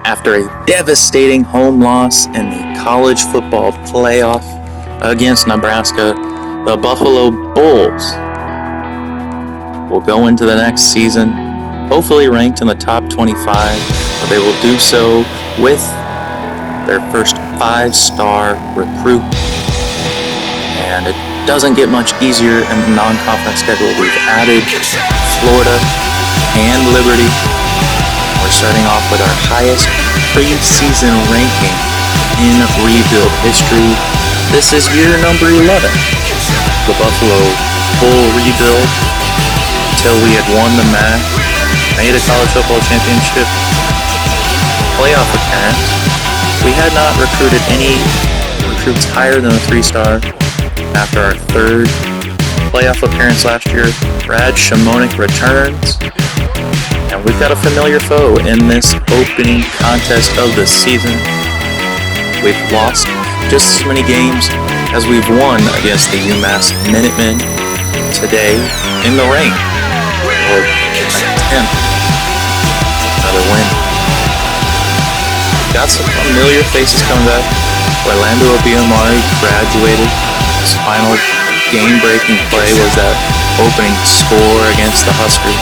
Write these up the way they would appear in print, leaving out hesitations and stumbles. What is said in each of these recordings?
After a devastating home loss in the college football playoff against Nebraska, the Buffalo Bulls will go into the next season, hopefully ranked in the top 25, but they will do so with their first 5-star recruit. And it doesn't get much easier in the non-conference schedule. We've added Florida and Liberty. We're starting off with our highest preseason ranking in rebuild history. This is year number 11. The Buffalo Bull rebuild until we had won the MAC, made a college football championship playoff appearance. We had not recruited any recruits higher than a 3-star after our third playoff appearance last year. Brad Szymonek returns, and we've got a familiar foe in this opening contest of the season. We've lost just as many games as we've won against the UMass Minutemen today in the rain. Or attempt another win. Got some familiar faces coming back. Orlando Obiamari graduated. His final game-breaking play was that opening score against the Huskers.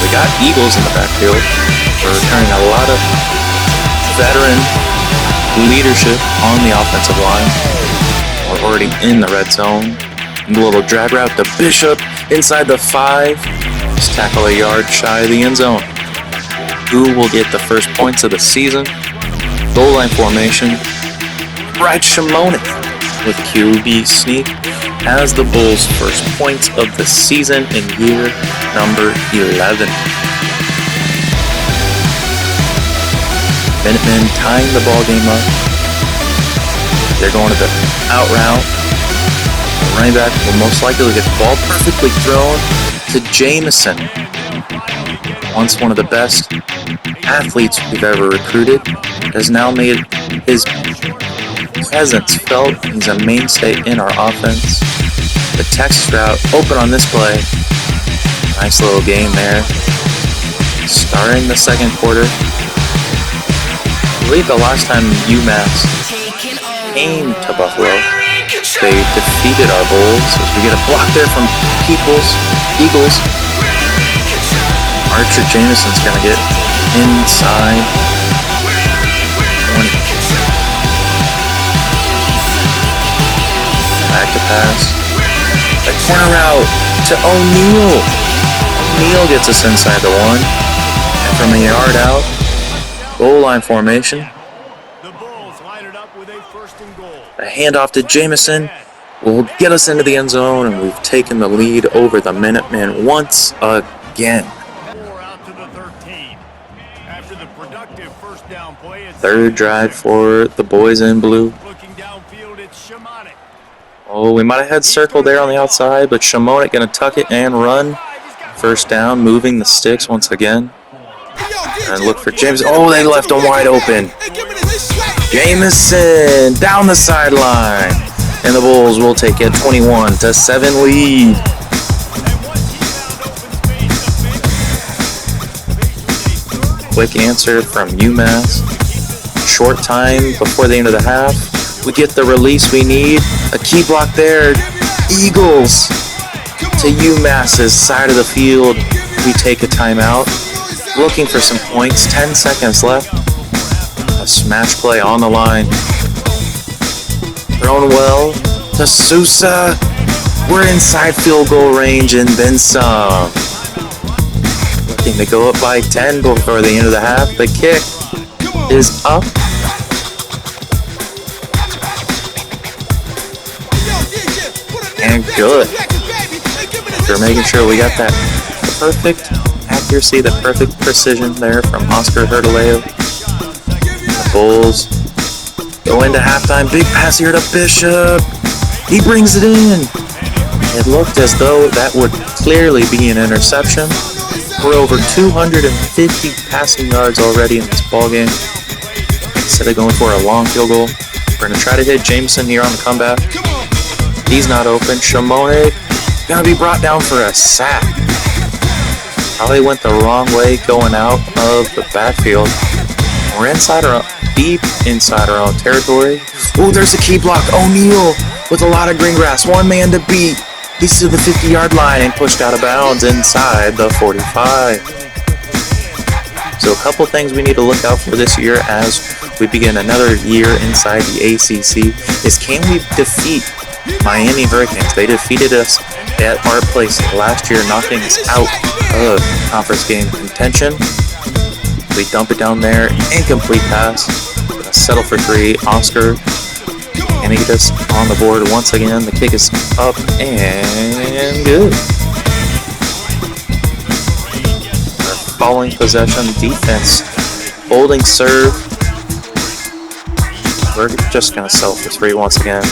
We got Eagles in the backfield. We're returning a lot of veteran leadership on the offensive line. We're already in the red zone. A little drag route to Bishop inside the 5. Just tackle a yard shy of the end zone. Who will get the first points of the season? Goal line formation. Brad Szymonek with QB sneak has the Bulls' first points of the season in year number 11. Minutemen tying the ball game up. They're going to the out route. The running back will most likely get the ball perfectly thrown to Jameson. Once one of the best athletes we've ever recruited, has now made his presence felt. He's a mainstay in our offense. The Texas route open on this play. Nice little game there. Starting the second quarter. I believe the last time UMass came to Buffalo, they defeated our Bulls. As we get a block there from Eagles. Archer Jameson's going to get inside 20. Back to pass. A corner route to O'Neal. O'Neal gets us inside the 1. And from a yard out, goal line formation. A handoff to Jameson will get us into the end zone, and we've taken the lead over the Minutemen once again. Third drive for the boys in blue. Oh, we might have had circle there on the outside, but Szymonek going to tuck it and run. First down, moving the sticks once again. And look for James. Oh, they left him wide open. Jameson down the sideline. And the Bulls will take a 21-7 lead. Quick answer from UMass. Short time before the end of the half. We get the release we need. A key block there. Eagles to UMass's side of the field. We take a timeout. Looking for some points. 10 seconds left. A smash play on the line. Thrown well to Sousa. We're inside field goal range and then some. Looking to go up by 10 before the end of the half. The kick is up. And good. We're making sure we got that perfect accuracy, the perfect precision there from Oscar Hurtaleo. The Bulls go into halftime. Big pass here to Bishop. He brings it in. It looked as though that would clearly be an interception. We're over 250 passing yards already in this ballgame. Instead of going for a long field goal, we're going to try to hit Jameson here on the comeback. He's not open. Szymonek going to be brought down for a sack. Probably went the wrong way going out of the backfield. We're deep inside our own territory. Ooh, there's a key block. O'Neal with a lot of green grass. One man to beat. He's to the 50-yard line and pushed out of bounds inside the 45. So a couple things we need to look out for this year as we begin another year inside the ACC is, can we defeat Miami Hurricanes? They defeated us at our place last year, knocking us out of conference game contention. We dump it down there, incomplete pass, settle for three. Oscar and he gets on the board once again. The kick is up and good. Our following possession, defense, holding serve. We're just going to settle for three once again.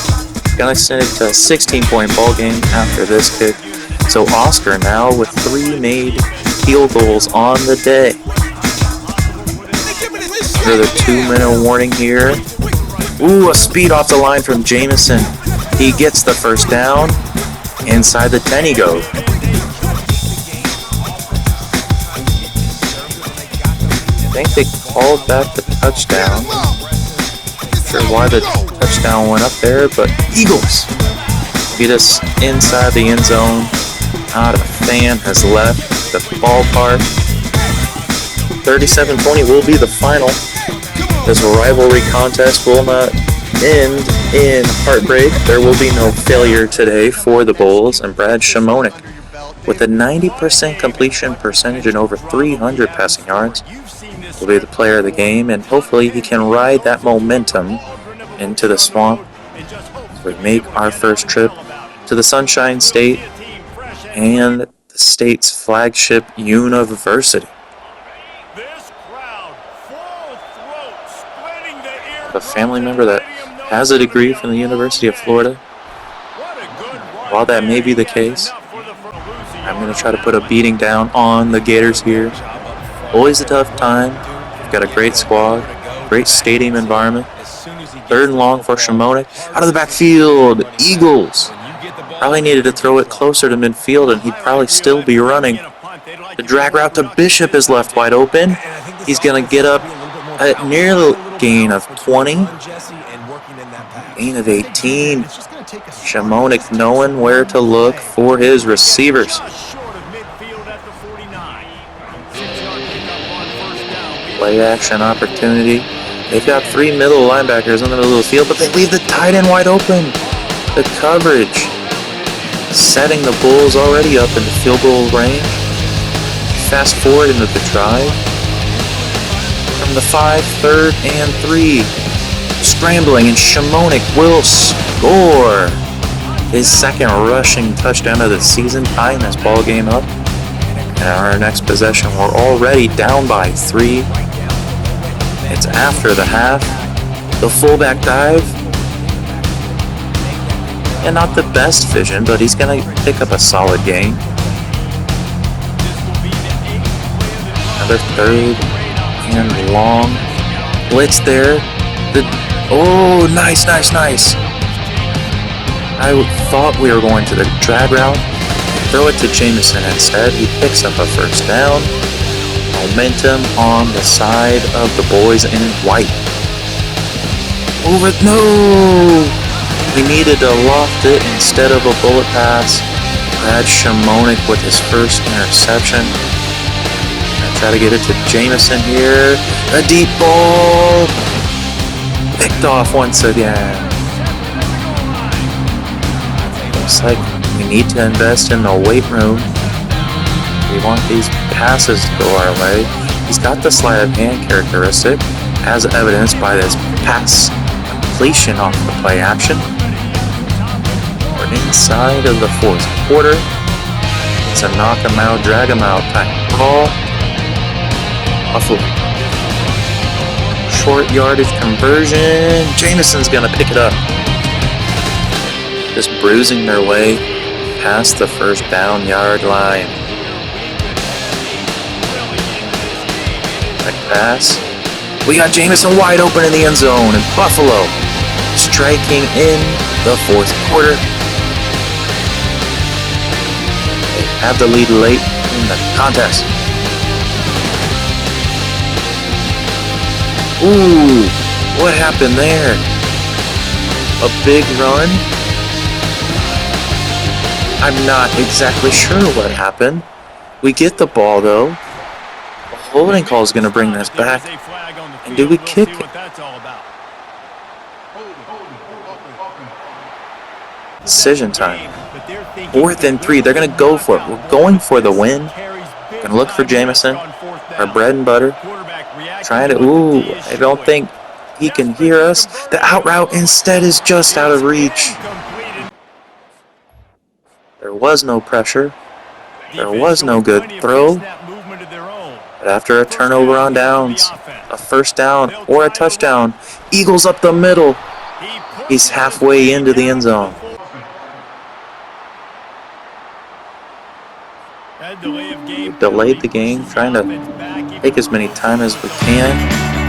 Going to extend it to a 16-point ball game after this kick. So Oscar now with 3 made field goals on the day. Another 2-minute warning here. Ooh, a speed off the line from Jameson. He gets the first down. Inside the 10 he goes. I think they called back the touchdown. Not sure why the touchdown went up there, but Eagles beat us inside the end zone. Not a fan has left the ballpark. 37-20 will be the final. This rivalry contest will not end in heartbreak. There will be no failure today for the Bulls, and Brad Szymonek, with a 90% completion percentage and over 300 passing yards, will be the player of the game, and hopefully he can ride that momentum into the swamp as we make our first trip to the Sunshine State and the state's flagship university. A family member that has a degree from the University of Florida. While that may be the case, I'm going to try to put a beating down on the Gators here. Always a tough time. We've got a great squad, great stadium environment. 3rd and long for Szymonek. Out of the backfield, Eagles. Probably needed to throw it closer to midfield and he'd probably still be running. The drag route to Bishop is left wide open. He's going to get up at near the gain of 20. Gain of 18. Szymonek knowing where to look for his receivers. Play action opportunity. They've got 3 middle linebackers in the middle of the field, but they leave the tight end wide open. The coverage setting the Bulls already up in the field goal range. Fast forward into the drive. From the 5, 3rd and 3. Scrambling, and Szymonek will score his 2nd rushing touchdown of the season, tying this ball game up. And our next possession, we're already down by 3. It's after the half. The fullback dive. And not the best vision, but he's going to pick up a solid gain. Another 3rd and long. Blitz there. Nice. I thought we were going to the drag route. Throw it to Jameson instead. He picks up a first down. Momentum on the side of the boys in white. No! We needed to loft it instead of a bullet pass. Brad Szymonek with his first interception. Try to get it to Jameson here. A deep ball. Picked off once again. Looks like we need to invest in the weight room. We want these passes to go our way. He's got the sleight of hand characteristic, as evidenced by this pass completion off the play action. We're inside of the 4th quarter. It's a knock him out, drag him out type call. Buffalo. Short yardage conversion. Jameson's going to pick it up. Just bruising their way past the first down yard line. Quick pass. We got Jameson wide open in the end zone, and Buffalo striking in the 4th quarter. They have the lead late in the contest. Ooh, what happened there? A big run? I'm not exactly sure what happened. We get the ball though. A holding call is going to bring us back. And do we kick it? Decision time. 4th and 3. They're going to go for it. We're going for the win. Going to look for Jameson, our bread and butter. Trying to, I don't think he can hear us. The out route instead is just out of reach. There was no pressure. There was no good throw. But after a turnover on downs, a first down or a touchdown, Eagles up the middle. He's halfway into the end zone. We've delayed the game, trying to take as many time as we can.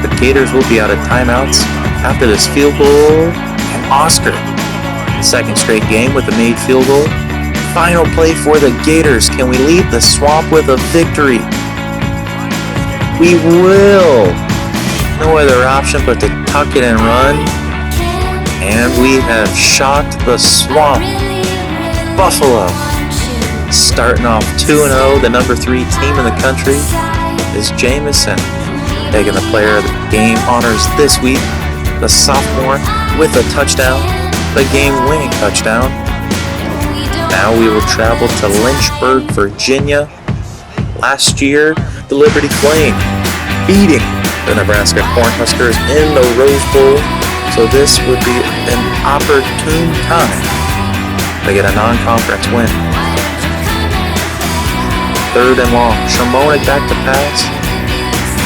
The Gators will be out of timeouts after this field goal. And Oscar, second straight game with a made field goal. Final play for the Gators. Can we leave the swamp with a victory? We will. No other option but to tuck it and run. And we have shocked the swamp. Buffalo, starting off 2-0, the number 3 team in the country, is Jameson, taking the player of the game honors this week. The sophomore with a touchdown, the game-winning touchdown. Now we will travel to Lynchburg, Virginia. Last year, the Liberty Flame beating the Nebraska Cornhuskers in the Rose Bowl. So this would be an opportune time to get a non-conference win. 3rd and long. Szymonek back to pass.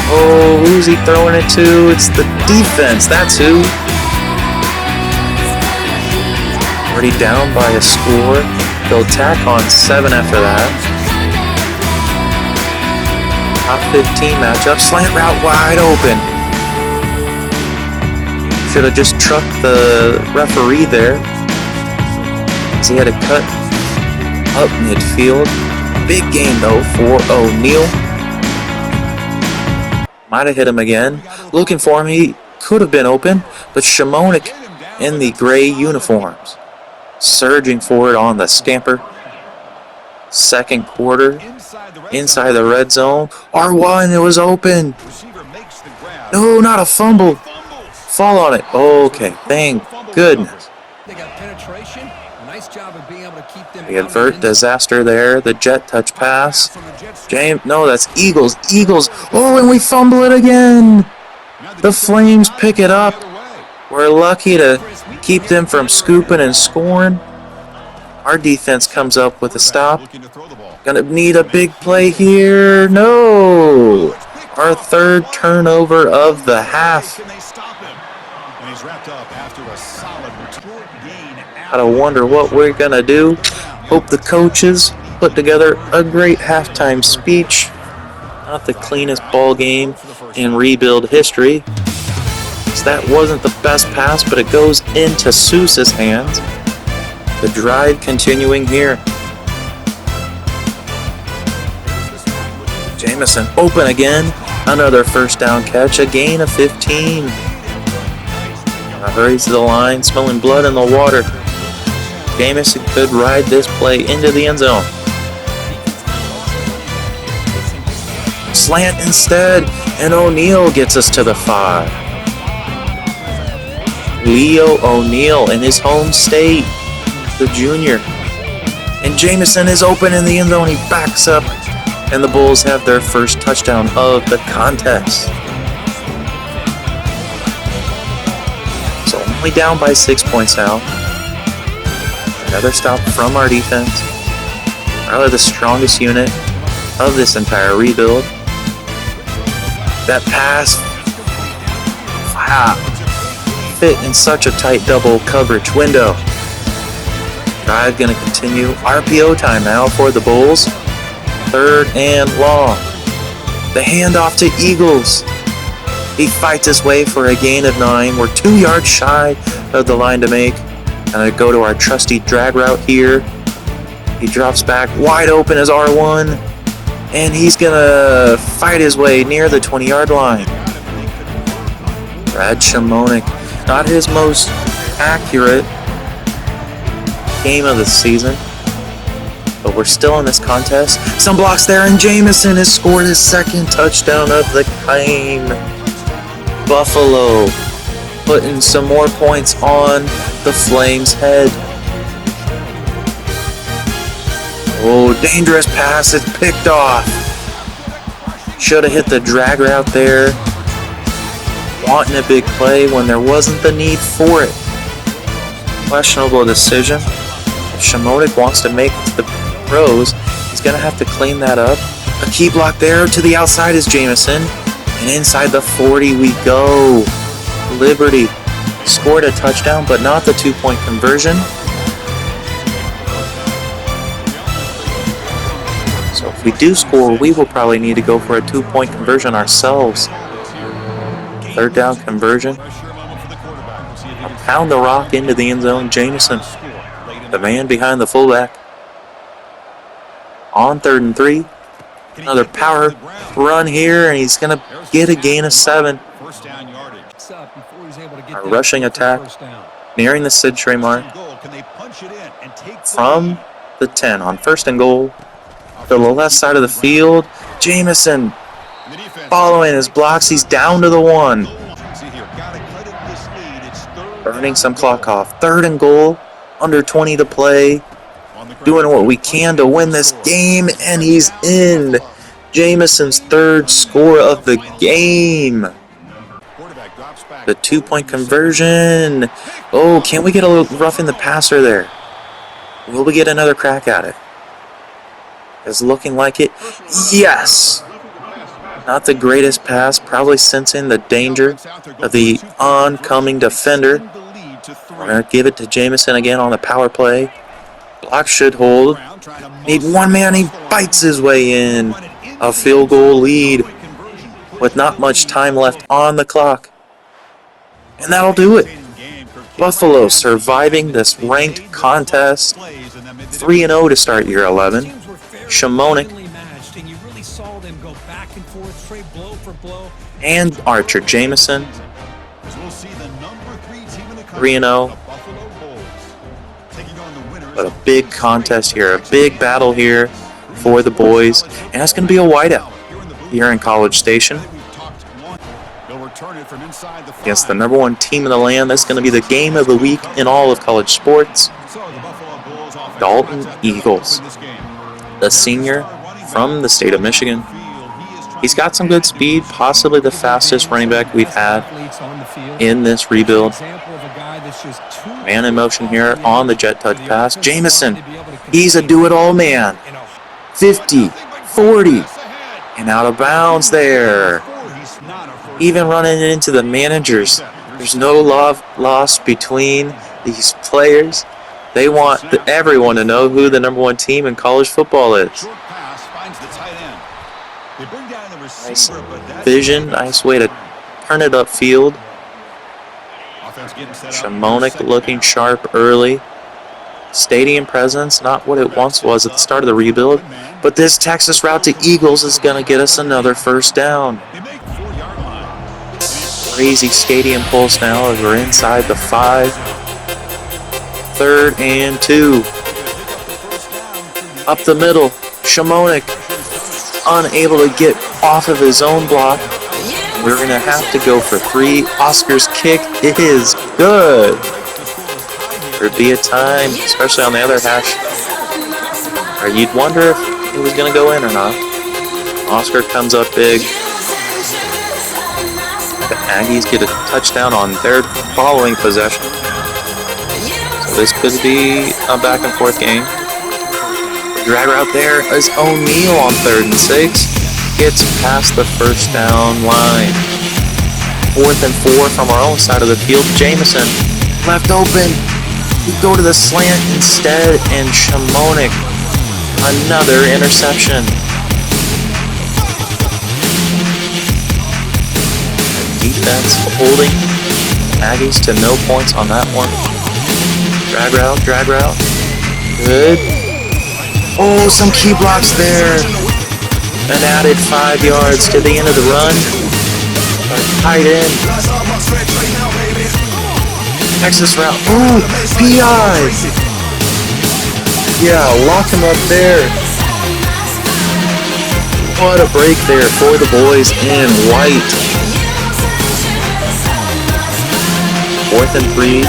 Oh, who's he throwing it to? It's the defense. That's who. Already down by a score. They'll tack on 7 after that. Top 15 matchup. Slant route wide open. Should have just trucked the referee there, as he had to cut up midfield. Big game though for O'Neal. Might have hit him again. Looking for him. He could have been open, but Szymonek in the gray uniforms, surging forward on the scamper. Second quarter, inside the red zone. R1, it was open. No, not a fumble. Fall on it. Okay, thank goodness. They avert disaster there. The jet touch pass. No, that's Eagles. Oh, and we fumble it again. The Flames pick it up. We're lucky to keep them from scooping and scoring. Our defense comes up with a stop. Gonna need a big play here. No. Our 3rd turnover of the half. Gotta wonder what we're gonna do. Hope the coaches put together a great halftime speech. Not the cleanest ball game in rebuild history. So that wasn't the best pass, but it goes into Seuss's hands. The drive continuing here. Jameson open again. Another first down catch. A gain of 15. Hurries to the line, smelling blood in the water. Jameson could ride this play into the end zone. Slant instead, and O'Neal gets us to the 5. Leo O'Neal in his home state, the junior. And Jameson is open in the end zone. He backs up, and the Bulls have their first touchdown of the contest. So only down by 6 points now. Another stop from our defense. Probably the strongest unit of this entire rebuild. That pass fit in such a tight double coverage window. Drive going to continue. RPO time now for the Bulls. 3rd and long. The handoff to Eagles. He fights his way for a gain of 9. We're 2 yards shy of the line to make. Gonna go to our trusty drag route here. He drops back wide open as R1. And he's gonna fight his way near the 20-yard line. Brad Szymonek, not his most accurate game of the season, but we're still in this contest. Some blocks there, and Jameson has scored his second touchdown of the game. Buffalo putting some more points on the Flames' head. Oh, dangerous pass, it's picked off. Should have hit the drag route there. Wanting a big play when there wasn't the need for it. Questionable decision. If Szymonek wants to make it to the pros, he's going to have to clean that up. A key block there. To the outside is Jameson. And inside the 40 we go. Liberty scored a touchdown, but not the 2-point conversion. So if we do score, we will probably need to go for a 2-point conversion ourselves. Third down conversion. Pound the rock into the end zone. Jameson, the man behind the fullback. On 3rd and 3. Another power run here, and he's going to get a gain of 7. Our rushing attack nearing the century mark. From the 10 on 1st and goal. To the left side of the field. Jameson following his blocks. He's down to the 1. Burning some clock off. 3rd and goal. Under 20 to play. Doing what we can to win this game. And he's in. Jameson's 3rd score of the game. The 2-point conversion. Oh, can we get a little roughing the passer there? Will we get another crack at it? It's looking like it. Yes! Not the greatest pass, probably sensing the danger of the oncoming defender. We're going to give it to Jameson again on the power play. Block should hold. Need one man, he bites his way in. A field goal lead with not much time left on the clock. And that'll do it. Buffalo surviving this ranked contest. 3-0 to start year 11. Szymonek and Archer. Jameson 3-0. But a big contest here, a big battle here for the boys, and it's going to be a whiteout here in College Station against the number 1 team in the land. That's going to be the game of the week in all of college sports. Dalton Eagles, the senior from the state of Michigan. He's got some good speed, possibly the fastest running back we've had in this rebuild. Man in motion here on the jet touch pass. Jameson, he's a do-it-all man. 50, 40, and out of bounds there. Even running into the managers. There's no love lost between these players. They want everyone to know who the number 1 team in college football is. Nice vision, nice way to turn it upfield. Szymonek looking sharp early. Stadium presence, not what it once was at the start of the rebuild. But this Texas route to Eagles is going to get us another first down. Crazy stadium pulse now as we're inside the 5. 3rd and 2. Up the middle. Szymonek unable to get off of his own block. We're going to have to go for 3. Oscar's kick is good. There'd be a time, especially on the other hash, where you'd wonder if it was going to go in or not. Oscar comes up big. The Aggies get a touchdown on their following possession. So this could be a back and forth game. The drag route there is O'Neal on 3rd and 6. Gets past the first down line. 4th and 4 from our own side of the field. Jameson left open. We go to the slant instead, and Szymonek, another interception. Defense holding Aggies to no points on that one. Drag route. Good. Oh, some key blocks there. An added 5 yards to the end of the run. Tight end Texas route. Ooh, PI. Yeah, lock him up there. What a break there for the boys in white. 4th and 3.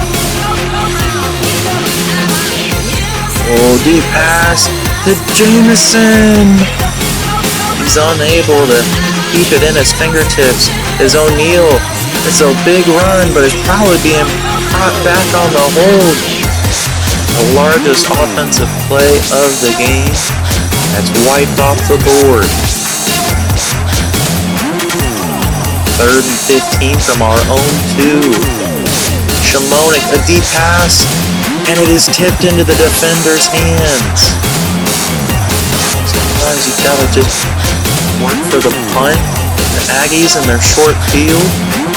Oh, deep pass to Jameson. He's unable to keep it in his fingertips. Is O'Neal. It's a big run, but it's probably being brought back on the hold. The largest offensive play of the game. That's wiped off the board. 3rd and 15 from our own 2. Szymonek, a deep pass, and it is tipped into the defender's hands. Sometimes you gotta just work for the punt. The Aggies in their short field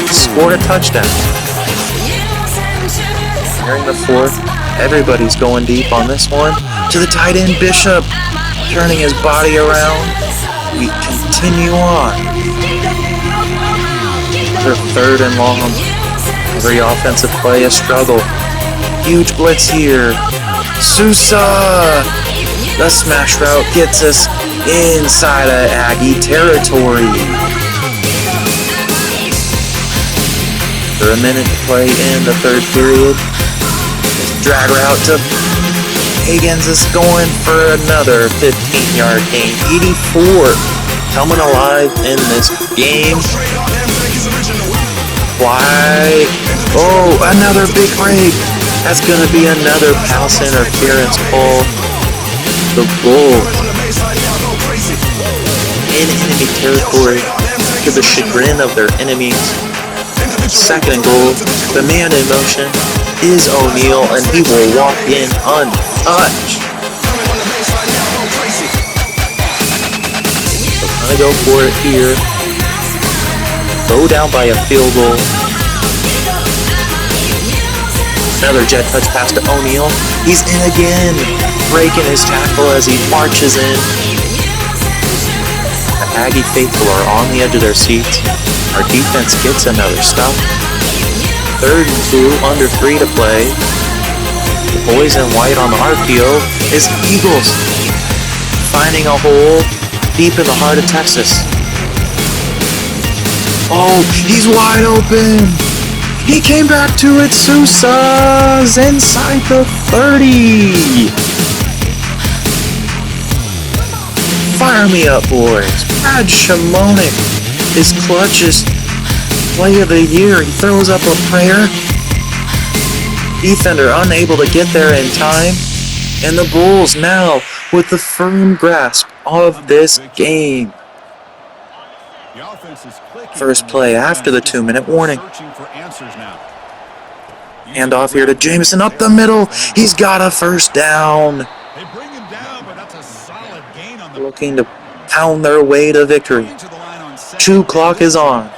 scored a touchdown. During the 4th, everybody's going deep on this one. To the tight end, Bishop, turning his body around. We continue on. Another 3rd and long. Every offensive play a struggle. Huge blitz here. Sousa! The smash route gets us inside of Aggie territory. For a minute to play in the 3rd period. Drag route to Higgins is going for another 15-yard gain. 84 coming alive in this game. Why? Oh, another big break. That's going to be another pass interference call. The Bulls in enemy territory to the chagrin of their enemies. 2nd and goal. The man in motion is O'Neal, and he will walk in untouched. So gonna go for it here. Go down by a field goal. Another jet touch pass to O'Neal. He's in again, breaking his tackle as he marches in. The Aggie faithful are on the edge of their seats. Our defense gets another stop. 3rd and 2, under 3 to play. The boys in white on the RPO is Eagles, finding a hole deep in the heart of Texas. Oh, he's wide open. He came back to it. Sousa's inside the 30. Fire me up, boys. Brad Szymonek, his clutchest play of the year. He throws up a prayer. Defender unable to get there in time. And the Bulls now with the firm grasp of this game. First play after the 2-minute warning. Hand off here to Jameson up the middle. He's got a first down. Looking to pound their way to victory. 2 clock is on.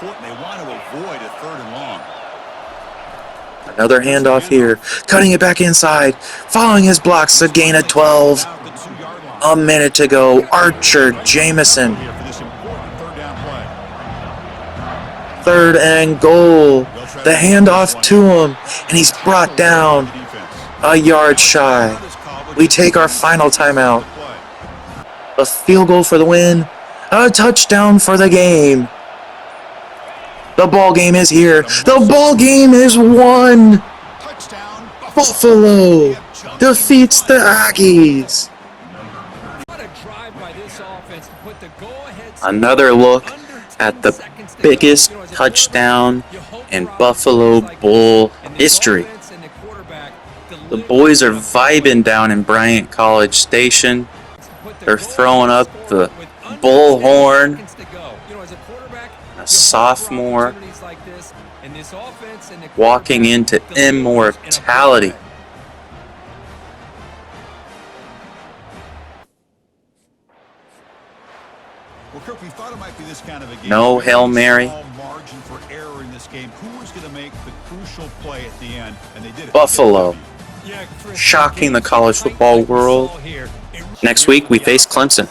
Another handoff here. Cutting it back inside. Following his blocks, a gain of 12. A minute to go. Archer, Jameson. 3rd and goal. The handoff to him, and he's brought down a yard shy. We take our final timeout. A field goal for the win. A touchdown for the game. The ball game is here. The ball game is won. Buffalo defeats the Aggies. Another look at the biggest touchdown in Buffalo Bull history. The boys are vibing down in Bryant College Station. They're throwing up the bullhorn. A sophomore walking into immortality. No Hail Mary. Buffalo shocking the college football world. Next week we face Clemson.